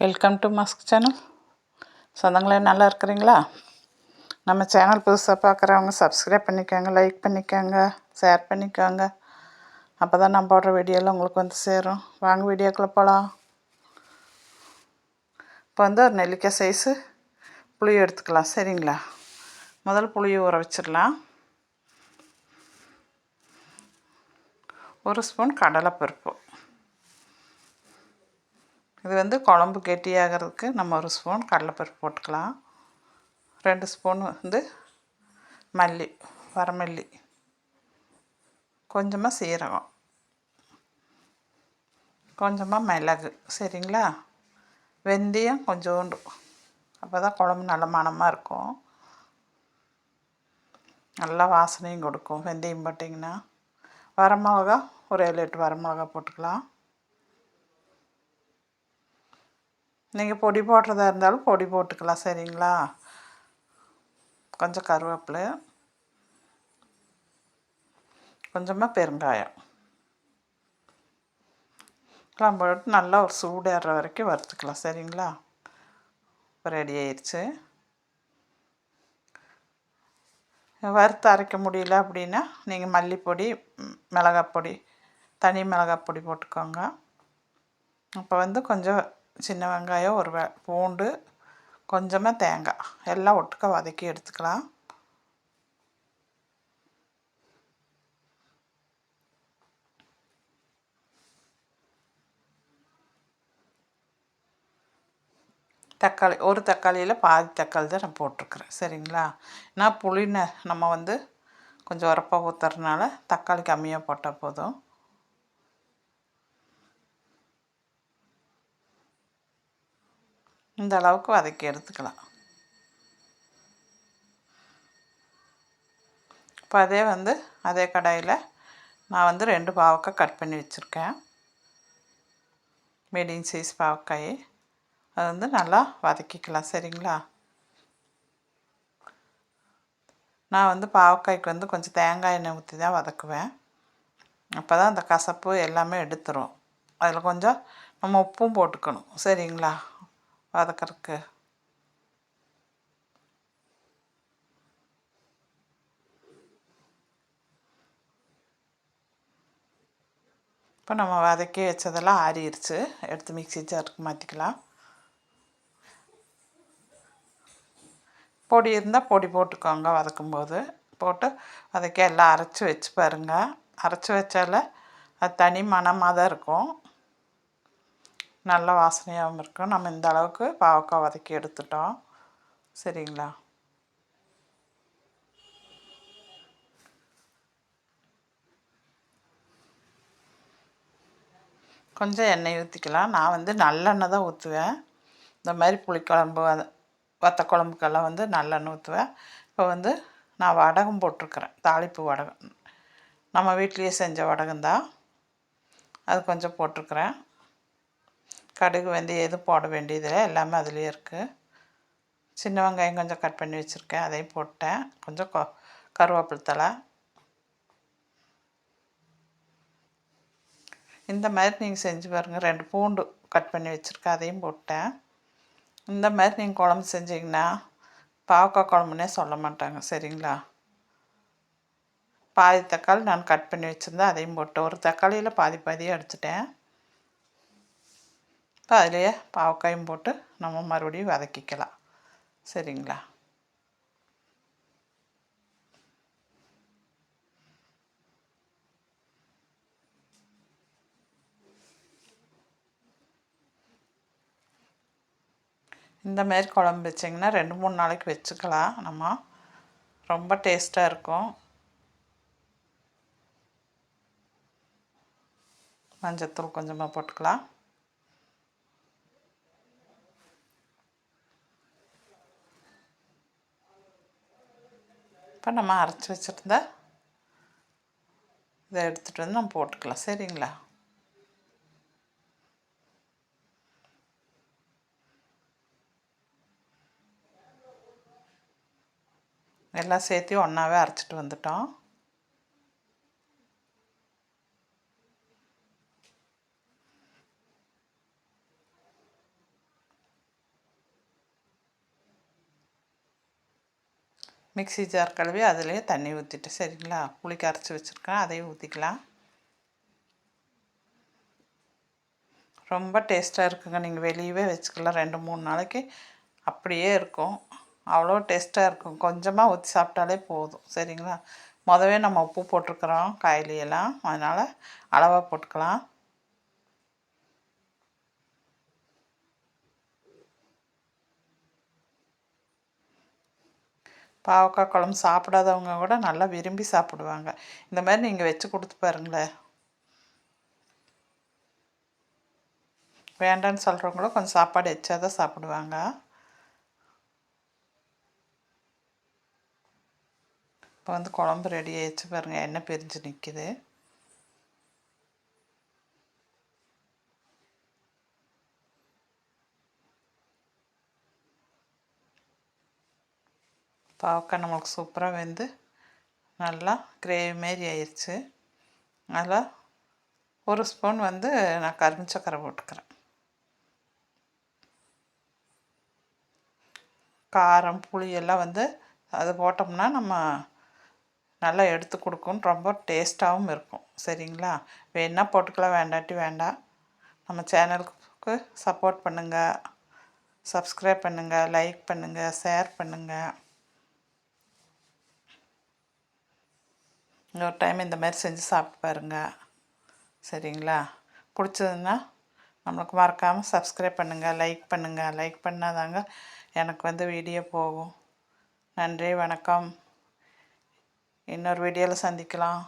Welcome to Musk channel. சொந்தங்களே நல்லா இருக்கிறீங்களா? நம்ம சேனல் புதுசாக பார்க்குறவங்க சப்ஸ்கிரைப் பண்ணிக்கோங்க, லைக் பண்ணிக்கோங்க, ஷேர் பண்ணிக்கோங்க. அப்போ தான் நான் போடுற வீடியோவில் உங்களுக்கு வந்து சேரும். வாங்க வீடியோக்குள்ளே போகலாம். இப்போ வந்து ஒரு நெல்லிக்காய் சைஸு புளி எடுத்துக்கலாம். சரிங்களா? முதல் புளியை ஊற வச்சிடலாம். ஒரு ஸ்பூன் கடலைப்பருப்பு. இது வந்து குழம்பு கெட்டியாகிறதுக்கு நம்ம ஒரு ஸ்பூன் கடலைப்பருப்பு போட்டுக்கலாம். 2 ஸ்பூன் வந்து மல்லி, வரமல்லி, கொஞ்சமாக சீரகம், கொஞ்சமாக மிளகு. சரிங்களா? வெந்தயம் கொஞ்சோண்டு, அப்போ தான் குழம்பு நல்ல மணமாக இருக்கும், நல்லா வாசனையும் கொடுக்கும் வெந்தயம் போட்டிங்கன்னா. வரமிளகா ஒரு 7-8 வரமிளகா போட்டுக்கலாம். நீங்கள் பொடி போடுறதா இருந்தாலும் பொடி போட்டுக்கலாம். சரிங்களா? கொஞ்சம் கருவேப்பிலை, கொஞ்சமாக பெருங்காயம் எல்லாம் போட்டு நல்லா ஒரு சூடேற வரைக்கும் வறுத்துக்கலாம். சரிங்களா? இப்போ ரெடி ஆயிடுச்சு. வறுத்து அரைக்க முடியல அப்படின்னா நீங்கள் மல்லிப்பொடி, மிளகாப்பொடி, தனி மிளகாப்பொடி போட்டுக்கோங்க. அப்போ வந்து கொஞ்சம் சின்ன வெங்காயம், ஒரு பூண்டு, கொஞ்சமாக தேங்காய் எல்லாம் ஒட்டுக்க வதக்கி எடுத்துக்கலாம். தக்காளி, ஒரு தக்காளியில் பாதி தக்காளி தான் நான் போட்டிருக்குறேன். சரிங்களா? நான் புளினை நம்ம வந்து கொஞ்சம் உரப்பாக ஊற்றுறதுனால தக்காளி கம்மியாக போட்டால் போதும். இந்த அளவுக்கு வதக்கி எடுத்துக்கலாம். இப்போ அதே கடாயில் நான் வந்து 2 பாவக்காய் கட் பண்ணி வச்சுருக்கேன். மீடியம் சைஸ் பாவக்காய். அது வந்து நல்லா வதக்கிக்கலாம். சரிங்களா? நான் வந்து பாவக்காய்க்கு வந்து கொஞ்சம் தேங்காய் எண்ணெய் ஊற்றி தான் வதக்குவேன். அப்போ தான் அந்த கசப்பு எல்லாமே எடுத்துரும். அதில் கொஞ்சம் நம்ம உப்பும் போட்டுக்கணும். சரிங்களா? வதக்கறதுக்கு. இப்போ நம்ம வதக்கி வச்சதெல்லாம் ஆறிடுச்சு. எடுத்து மிக்ஸி ஜாருக்கு மாற்றிக்கலாம். பொடி இருந்தால் பொடி போட்டுக்கோங்க. வதக்கும்போது போட்டு வதக்கி எல்லாம் அரைச்சி வச்சு பாருங்கள். அரைச்சி வச்சால அது தனி மணமாக தான் இருக்கும், நல்ல வாசனையாகவும் இருக்கும். நம்ம இந்த அளவுக்கு பாவக்காய் வதக்கி எடுத்துட்டோம். சரிங்களா? கொஞ்சம் எண்ணெய் ஊற்றிக்கலாம். நான் வந்து நல்லெண்ணெய் தான் ஊற்றுவேன். இந்த மாதிரி புளிக்குழம்பு, வத்த குழம்புக்கெல்லாம் வந்து நல்லெண்ணெய் ஊற்றுவேன். இப்போ வந்து நான் வடகம் போட்டிருக்கிறேன், தாளிப்பு வடகம். நம்ம வீட்லேயே செஞ்ச வடகம் தான், அது கொஞ்சம் போட்டிருக்கிறேன். கடுகு வெந்தயம் எதுவும் போட வேண்டியதில்லை, எல்லாமே அதுலேயே இருக்குது. சின்ன வெங்காயம் கொஞ்சம் கட் பண்ணி வச்சுருக்கேன், அதையும் போட்டேன். கொஞ்சம் கருவேப்பிலை தழை. இந்த மாதிரி நீங்கள் செஞ்சு பாருங்கள். 2 பூண்டு கட் பண்ணி வச்சுருக்கேன், அதையும் போட்டேன். இந்த மாதிரி நீங்கள் குழம்பு செஞ்சிங்கன்னா பாவக்காய் குழம்புனே சொல்ல மாட்டாங்க. சரிங்களா? பாதி தக்காளி நான் கட் பண்ணி வச்சுருந்தேன், அதையும் போட்டு ஒரு தக்காளியில் பாதி பாதியாக எடுத்துட்டேன். இப்போ அதிலேயே பாவக்காயும் போட்டு நம்ம மறுபடியும் வதக்கிக்கலாம். சரிங்களா? இந்த மாதிரி குழம்பு வச்சிங்கன்னா 2-3 நாளைக்கு வச்சுக்கலாம். நம்ம ரொம்ப டேஸ்ட்டாக இருக்கும். மஞ்சத்தூள் கொஞ்சமாக போட்டுக்கலாம். இப்போ நம்ம அரைச்சி வச்சுருந்த இதை எடுத்துகிட்டு வந்து நம்ம போட்டுக்கலாம். சரிங்களா? எல்லாம் சேர்த்து ஒன்றாவே அரைச்சிட்டு வந்துட்டோம். மிக்ஸி ஜார் கழுவி அதுலேயே தண்ணி ஊற்றிட்டு சரிங்களா, புளி கரைச்சி வச்சுருக்கேன், அதையும் ஊற்றிக்கலாம். ரொம்ப டேஸ்ட்டாக இருக்குங்க. நீங்கள் வெளியவே வச்சுக்கலாம், 2-3 நாளைக்கு அப்படியே இருக்கும். அவ்வளோ டேஸ்ட்டாக இருக்கும். கொஞ்சமாக ஊற்றி சாப்பிட்டாலே போதும் சரிங்களா. முதவே நம்ம உப்பு போட்டிருக்கிறோம் காயிலையெல்லாம், அதனால் அளவாக போட்டுக்கலாம். பாவக்காய் குழம்பு சாப்பிடாதவங்க கூட நல்லா விரும்பி சாப்பிடுவாங்க. இந்த மாதிரி நீங்கள் வச்சு கொடுத்து பாருங்களேன். வேண்டான்னு சொல்கிறவங்களும் கொஞ்சம் சாப்பாடு எச்சா தான் சாப்பிடுவாங்க. இப்போ வந்து குழம்பு ரெடி ஆகிடுச்சு பாருங்கள், எண்ணெய் பிரிஞ்சு நிற்கிது. பாவக்காய் நம்மளுக்கு சூப்பராக வெந்து நல்லா கிரேவி மாரி ஆயிடுச்சு. அதில் 1 ஸ்பூன் வந்து நான் கரும்பு சக்கரை போட்டுக்கிறேன். காரம் புளி எல்லாம் வந்து அது போட்டோம்னா நம்ம நல்லா எடுத்து கொடுக்கும், ரொம்ப டேஸ்ட்டாகவும் இருக்கும் சரிங்களா. வேணா போட்டுக்கலாம், வேண்டாட்டி வேண்டாம். நம்ம சேனலுக்கு சப்போர்ட் பண்ணுங்கள், சப்ஸ்கிரைப் பண்ணுங்கள், லைக் பண்ணுங்கள், ஷேர் பண்ணுங்கள். இன்னொரு டைம் இந்த மாதிரி செஞ்சு சாப்பிட்டு பாருங்கள் சரிங்களா. பிடிச்சதுன்னா நம்மளுக்கு மறக்காமல் சப்ஸ்கிரைப் பண்ணுங்கள், லைக் பண்ணுங்கள். லைக் பண்ணாதாங்க எனக்கு வந்து வீடியோ போகும். நன்றி, வணக்கம். இன்னொரு வீடியோவில் சந்திக்கலாம்.